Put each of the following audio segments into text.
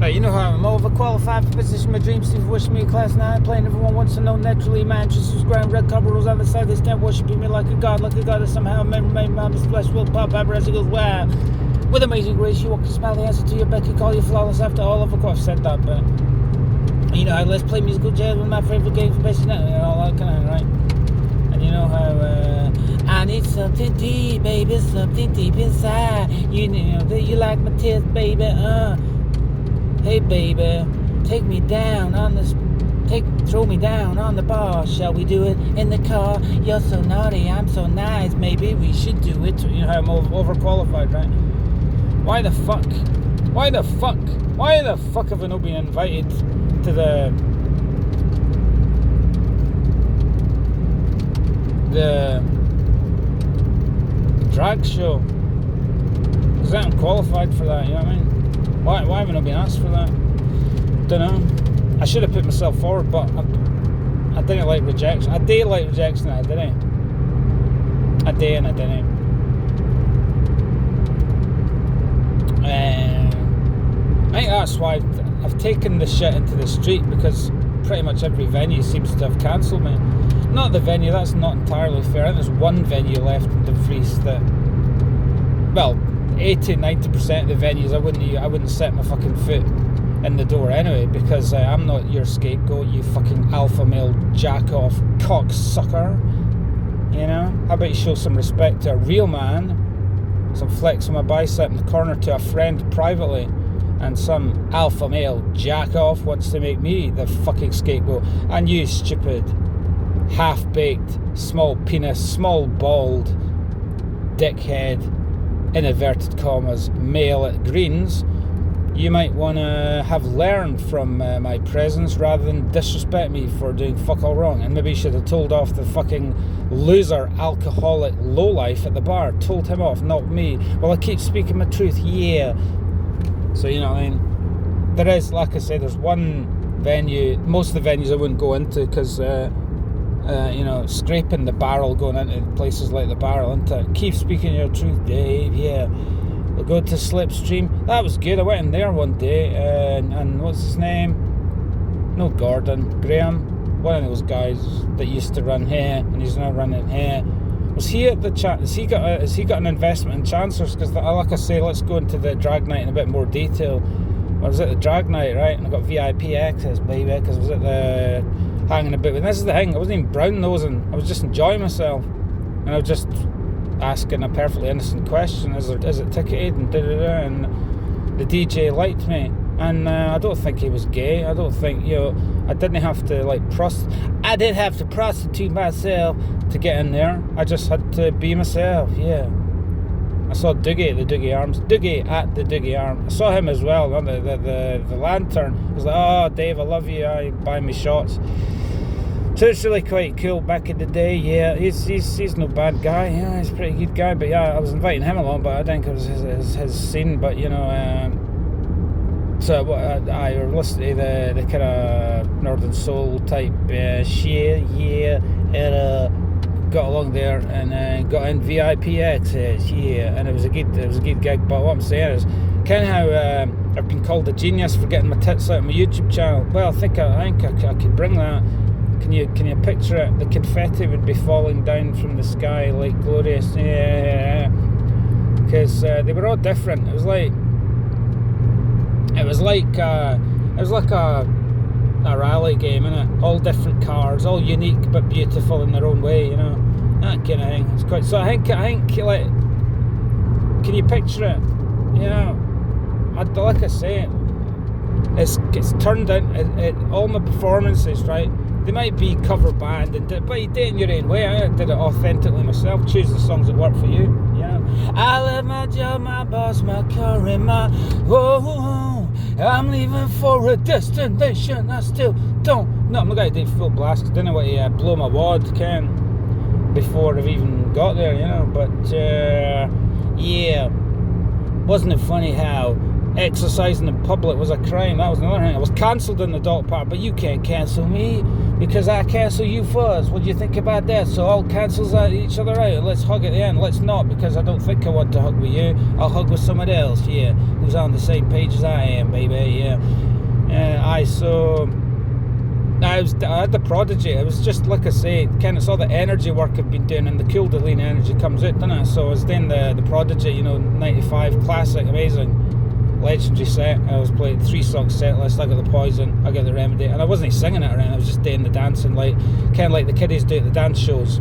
Right, you know how I'm overqualified for position. My dreams seem to wish me a class 9. Playing everyone wants to know naturally. My interest is ground. Red cover rules on the side. They stand worshiping me like a god that somehow made my flesh will pop up as it goes wow. With amazing grace, you walk and smile the answer to your beck. You call you flawless after all of I've said that, but you know how let's play musical jazz with my favorite games, best and all that kind of right. And you know how I need something deep, baby, something deep inside. You know that you like my tears, baby. Hey baby, take me down on this. Throw me down on the bar. Shall we do it in the car? You're so naughty, I'm so nice. Maybe we should do it. You know how I'm overqualified, right? Why the fuck have I not been invited to the drag show? Because I'm qualified for that, you know what I mean? Why have I not been asked for that? Don't know. I should have put myself forward, but I didn't like rejection. I did like rejection, I didn't. I did and I didn't. I think that's why I've taken the shit into the street, because pretty much every venue seems to have cancelled me. Not the venue, that's not entirely fair. I think there's one venue left in Dumfries that, well, 80-90% of the venues I wouldn't set my fucking foot in the door anyway, because I'm not your scapegoat, you fucking alpha male jack off cocksucker. You know, how about you show some respect to a real man, some flex on my bicep in the corner to a friend privately, and some alpha male jack off wants to make me the fucking scapegoat, and you stupid half-baked small penis, small bald dickhead, in inverted commas, male at Greens, you might want to have learned from my presence rather than disrespect me for doing fuck all wrong. And maybe you should have told off the fucking loser, alcoholic lowlife at the bar. Told him off, not me. Well, I keep speaking my truth, yeah. So, you know what I mean? There is, like I said, there's one venue, most of the venues I wouldn't go into because, you know, scraping the barrel going into places like the barrel, into keep speaking your truth, Dave, yeah. We'll go to Slipstream. That was good. I went in there one day, and what's his name? No, Gordon. Graham. One of those guys that used to run here, and he's now running here. Was he at the has he got an investment in Chancellors? Because, like I say, let's go into the drag night in a bit more detail. I was at the drag night, right? And I got VIP access, baby, because I was at the hanging a bit. And this is the thing, I wasn't even brown nosing. I was just enjoying myself, and I was just asking a perfectly innocent question: is it ticketed? And da-da-da. And the DJ liked me, and I don't think he was gay. I don't think, you know, I didn't have to I did have to prostitute myself to get in there. I just had to be myself. Yeah. I saw Dougie at the Dougie Arm. I saw him as well, the lantern. I was like, oh, Dave, I love you. I buy me shots. So it's really quite cool back in the day. Yeah, he's no bad guy. Yeah, he's a pretty good guy. But yeah, I was inviting him along, but I think it was his scene. But you know, so I listened to the kind of Northern Soul type shit. Yeah, and got along there and got in VIP access. Yeah, and it was a good gig. But what I'm saying is, kind of how I've been called a genius for getting my tits out on my YouTube channel. Well, I think I could bring that. Can you picture it? The confetti would be falling down from the sky like glorious. Yeah, because they were all different. It was like a rally game, innit? All different cars, all unique but beautiful in their own way, you know. That kind of thing. It's quite. So I think like, can you picture it? You know, like I say, it's turned out. All my performances, right? They might be cover band, but you did it in your own way. I did it authentically myself. Choose the songs that work for you. Yeah. I love my job, my boss, my car, and my I'm leaving for a destination. I still don't. No, I'm not going to do full blast. I didn't want to blow my wad, before I've even got there, you know. But yeah, wasn't it funny how exercising in public was a crime? That was another thing. I was cancelled in the dog park, but you can't cancel me because I cancel you first. What do you think about that? So all cancels each other out and let's hug at the end. Let's not, because I don't think I want to hug with you. I'll hug with someone else, yeah, who's on the same page as I am, baby, yeah. I had the Prodigy. It was just, like I say, kind of saw the energy work I've been doing, and the Cool Deline energy comes out, doesn't it? So I was doing the Prodigy, 95 classic, amazing, legendary set. I was playing 3-song set list. I got the Poison, I got the Remedy, and I wasn't singing it around. I was just doing the dancing, kind of like the kiddies do at the dance shows.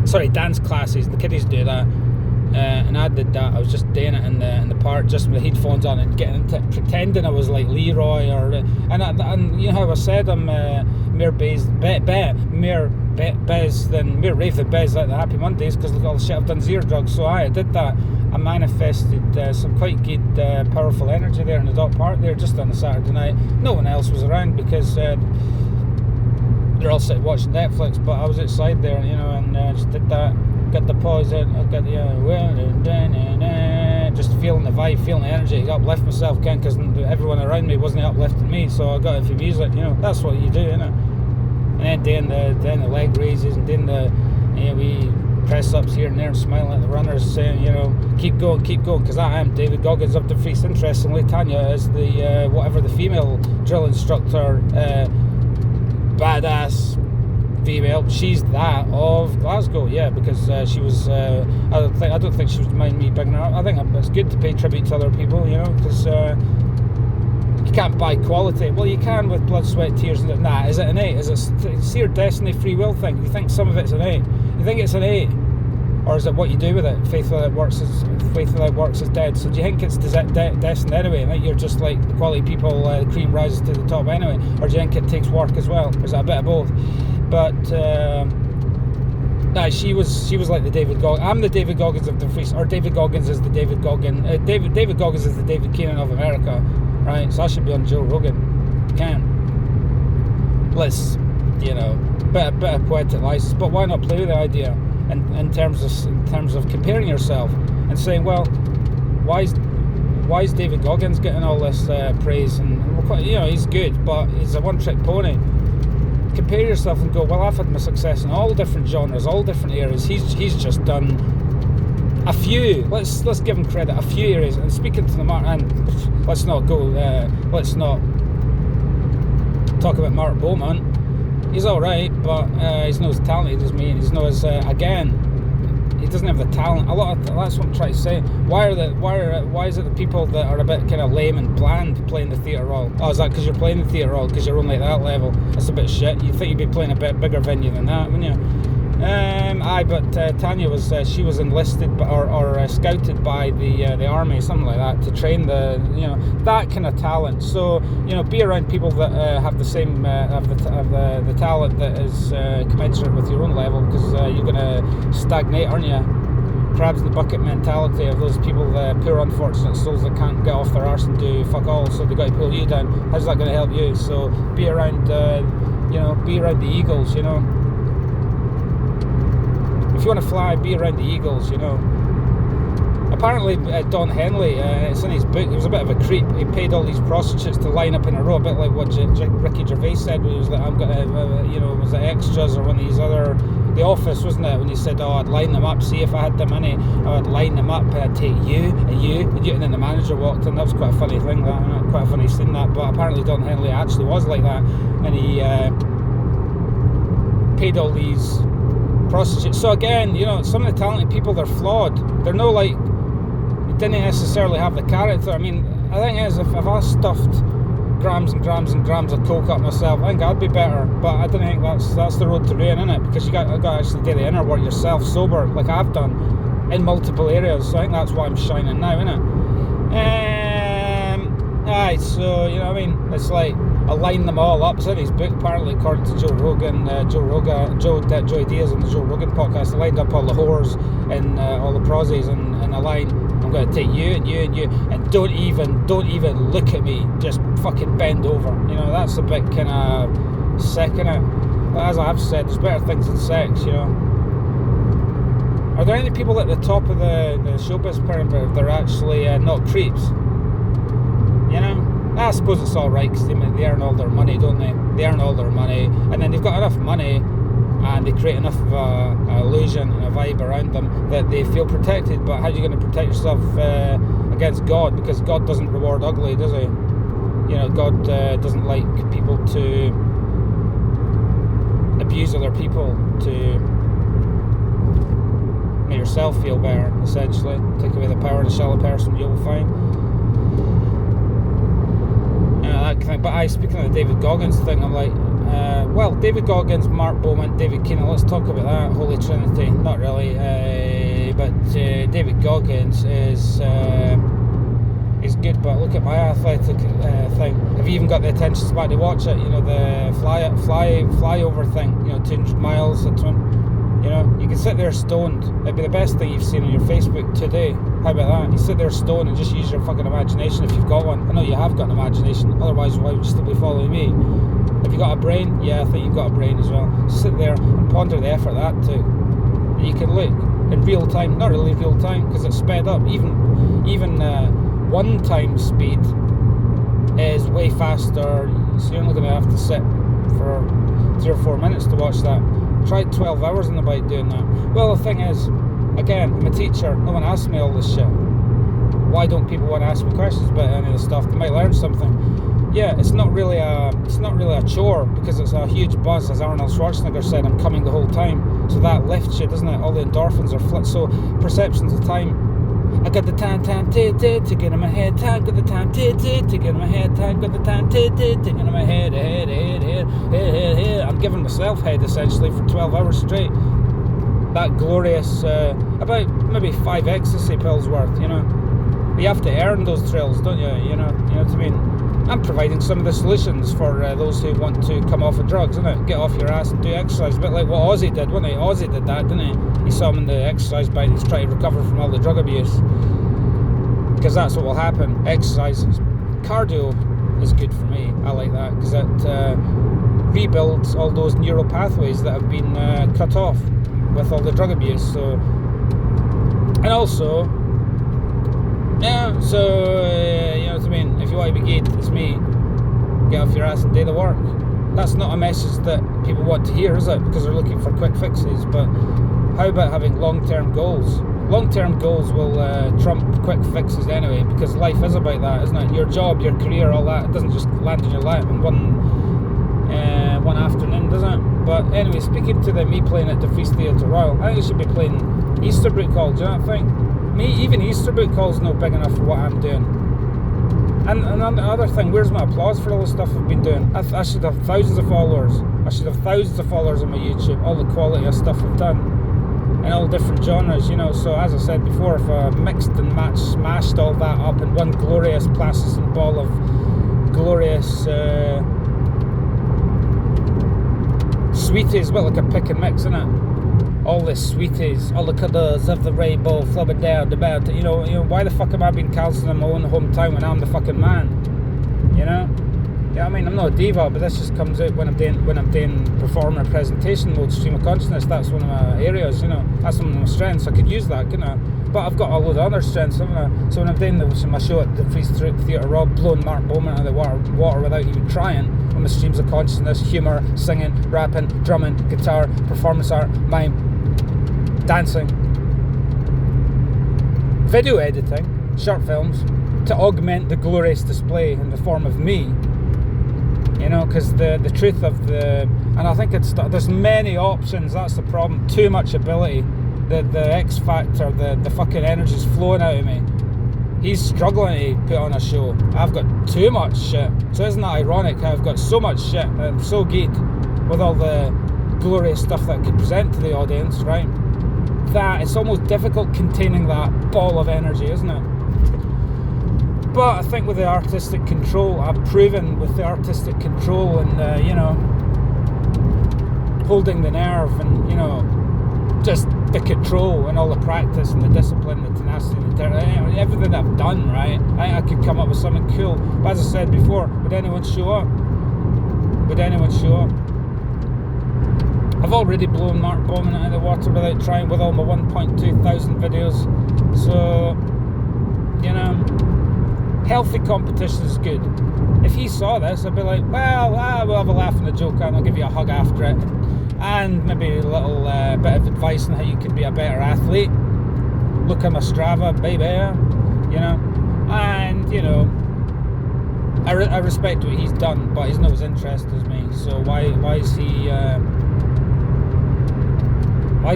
Sorry, dance classes. The kiddies do that. And I did that. I was just doing it in the park, just with the headphones on and getting into it, pretending I was like Leroy and you know how I said I'm more Bez than more rave than Bez, like the Happy Mondays, because look at all the shit I've done, zero drugs. So I did that. I manifested some quite good powerful energy there in the dog park there, just on a Saturday night. No one else was around because they're all sitting watching Netflix, but I was outside there, and just did that. Got the pause in, I got the just feeling the vibe, feeling the energy. I uplift myself, because everyone around me wasn't uplifting me, so I got it for music. That's what you do, innit? And then doing the leg raises and doing the we press ups here and there, and smiling at the runners, saying keep going, because I am David Goggins of Dumfries. Interestingly, Tanya is the whatever the female drill instructor, badass female, she's that of Glasgow, because she was I don't think she was mind me bigging her up. I think it's good to pay tribute to other people, because you can't buy quality. Well, you can with blood, sweat, tears. Nah, is it an 8? Is it your destiny, free will thing? You think some of it's an 8? You think it's an 8? Or is it what you do with it? Faith without works is dead. So do you think it's destined anyway? I think you're just like the quality people, the cream rises to the top anyway? Or do you think it takes work as well? Or is it a bit of both? But she was like the David Goggins. I'm the David Goggins of Dumfries, or David Goggins is the David Goggins. David Goggins is the David Keenan of America, right? So I should be on Joe Rogan. You can. Let's, bit of poetic license, but why not play with the idea? And in terms of comparing yourself and saying, well, why is David Goggins getting all this praise? And he's good, but he's a one-trick pony. Compare yourself and go, well, I've had my success in all different genres, all different areas. He's just done a few. Let's give him credit. A few areas. And speaking to the Mark, and let's not talk about Mark Beaumont. He's all right, but he's not as talented as me, and he's not as he doesn't have the talent. That's what I'm trying to say. Why is it the people that are a bit kind of lame and bland playing the theatre role? Oh, is that because you're playing the theatre role because you're only at that level? That's a bit shit. You'd think you'd be playing a bit bigger venue than that, wouldn't you? But Tanya was she was enlisted or scouted by the army, something like that, to train that kind of talent. So be around people that have the same have the talent that is commensurate with your own level, because you're gonna stagnate, aren't you? Crabs in the bucket mentality of those people, the poor unfortunate souls that can't get off their arse and do fuck all, so they got to pull you down. How's that going to help you? So be around be around the eagles. If you want to fly, be around the eagles, Apparently, Don Henley, it's in his book, he was a bit of a creep. He paid all these prostitutes to line up in a row, a bit like what Ricky Gervais said when he was like, I'm going to, was it Extras or one of these other, The Office, wasn't it? When he said, I'd line them up, see if I had the money, I would line them up, and I'd take you, and then the manager walked in. That was quite a funny thing, quite a funny scene, that. But apparently Don Henley actually was like that, and he paid all these prostitutes. So again, some of the talented people, they're flawed. They're no like, they didn't necessarily have the character. I mean, I think it is, if I stuffed grams and grams and grams of coke up myself, I think I'd be better. But I don't think that's the road to ruin, innit? Because you got to actually do the inner work yourself, sober, like I've done in multiple areas. So I think that's why I'm shining now, innit? So it's like I line them all up. It's in his book, apparently, according to Joe Rogan, Joey Diaz on the Joe Rogan podcast. I lined up all the whores and all the prosies in a line. I'm going to take you and you and you, and don't even look at me. Just fucking bend over. That's a bit kind of sick, innit? But as I have said, there's better things than sex. Are there any people at the top of the showbiz pyramid that are actually not creeps? I suppose it's alright because they earn all their money, don't they? They earn all their money, and then they've got enough money and they create enough of an illusion and a vibe around them that they feel protected. But how are you going to protect yourself against God? Because God doesn't reward ugly, does he? You know, God doesn't like people to abuse other people to make yourself feel better, essentially. Take away the power to sell a person, you'll find. That kind of thing. But speaking of the David Goggins thing, I'm like, well, David Goggins, Mark Bowman, David Keenan, let's talk about that Holy Trinity. Not really, but David Goggins is good. But look at my athletic thing. Have you even got the attention span to watch it? You know, the flyover thing. You know, 200 miles at 20. You know, you can sit there stoned. It'd be the best thing you've seen on your Facebook today. How about that? You sit there stoned and just use your fucking imagination if you've got one. I know you have got an imagination, otherwise why would you still be following me? Have you got a brain? Yeah, I think you've got a brain as well. Sit there and ponder the effort that took. And you can look in real time, not really real time because it's sped up. Even 1 times speed is way faster, so you're only going to have to sit for 3 or 4 minutes to watch that. Tried 12 hours on the bike doing that. Well, the thing is, again, I'm a teacher. No one asks me all this shit. Why don't people want to ask me questions about any of this stuff? They might learn something. Yeah, it's not really a chore because it's a huge buzz, as Arnold Schwarzenegger said. I'm coming the whole time, so that lifts you, doesn't it? All the endorphins are flipped. So perceptions of time. I got the time to get in my head. Time got the time to get in my head. Time got the time to get in my head. Head. I'm giving myself head essentially for 12 hours straight. That glorious, about maybe 5 ecstasy pills worth. You know, you have to earn those thrills, don't you? You know what I mean. I'm providing some of the solutions for those who want to come off of drugs, isn't it? Get off your ass and do exercise, a bit like what Ozzy did, wasn't he? Ozzy did that, didn't he? He saw him in the exercise bike and he's trying to recover from all the drug abuse. Because that's what will happen. Exercise, cardio is good for me. I like that because it rebuilds all those neural pathways that have been cut off with all the drug abuse. So, and also, yeah, so you know what I mean. If you want to be good, it's me. Get off your ass and do the work. That's not a message that people want to hear, is it? Because they're looking for quick fixes. But how about having long-term goals? Long-term goals will trump quick fixes anyway, because life is about that, isn't it? Your job, your career, all that. It doesn't just land in your lap in one afternoon, does it? But anyway, speaking to me playing at the Free Theatre Royal, I think you should be playing Easterbrook Hall. Do you not think? Even Easterbrook Hall's not big enough for what I'm doing. And another thing, where's my applause for all the stuff I've been doing? I should have thousands of followers. I should have thousands of followers on my YouTube. All the quality of stuff I've done in all different genres, you know. So as I said before, if I mixed and smashed all that up in one glorious plasticine ball of glorious sweeties, a bit like a pick and mix, isn't it? All the sweeties, all the colours of the rainbow flowing down the mountain. You know, why the fuck am I being cancelled in my own hometown when I'm the fucking man? You know? Yeah, I mean, I'm not a diva, but this just comes out when I'm doing performer presentation mode, stream of consciousness. That's one of my areas, you know. That's one of my strengths. I could use that, couldn't I? But I've got a load of other strengths, haven't I? So when I'm doing my show at the Free Theatre Royal, blowing Mark Bowman out of the water without even trying, with my streams of consciousness, humour, singing, rapping, drumming, guitar, performance art, mime, dancing, video editing, short films, to augment the glorious display in the form of me. You know, because the truth of and I think there's many options. That's the problem. Too much ability. The X factor, the fucking energy's flowing out of me. He's struggling to put on a show. I've got too much shit. So isn't that ironic how I've got so much shit and I'm so good with all the glorious stuff that I could present to the audience, right? That it's almost difficult containing that ball of energy, isn't it? But I think with the artistic control, I've proven with the artistic control and, you know, holding the nerve and, you know, just the control and all the practice and the discipline, the tenacity, everything I've done, right? I could come up with something cool. But as I said before, would anyone show up? Would anyone show up? I've already blown Mark Bowman out of the water without trying with all my 1.2 thousand videos. So, you know, Healthy competition is good. If he saw this, I'd be like, well, we'll have a laugh and a joke and I'll give you a hug after it. And maybe a little bit of advice on how you can be a better athlete. Look at my Strava, baby, you know. And, you know, I respect what he's done, but he's not as interested as me. So why is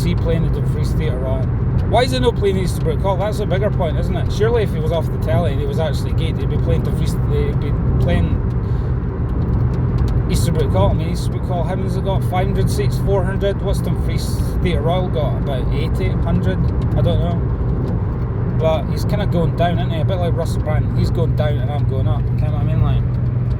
he playing the Dumfries Theatre Royal? Why is he not playing Easterbrook Hall? That's a bigger point, isn't it? Surely if he was off the telly and he was actually good, he'd be playing Easterbrook Hall. I mean, Easterbrook Hall, how many's it got? 500 seats, 400? What's Dumfries Theatre Royal got? About 80, 100? I don't know. But he's kind of going down, isn't he? A bit like Russell Brand. He's going down and I'm going up. You know what I mean? Like,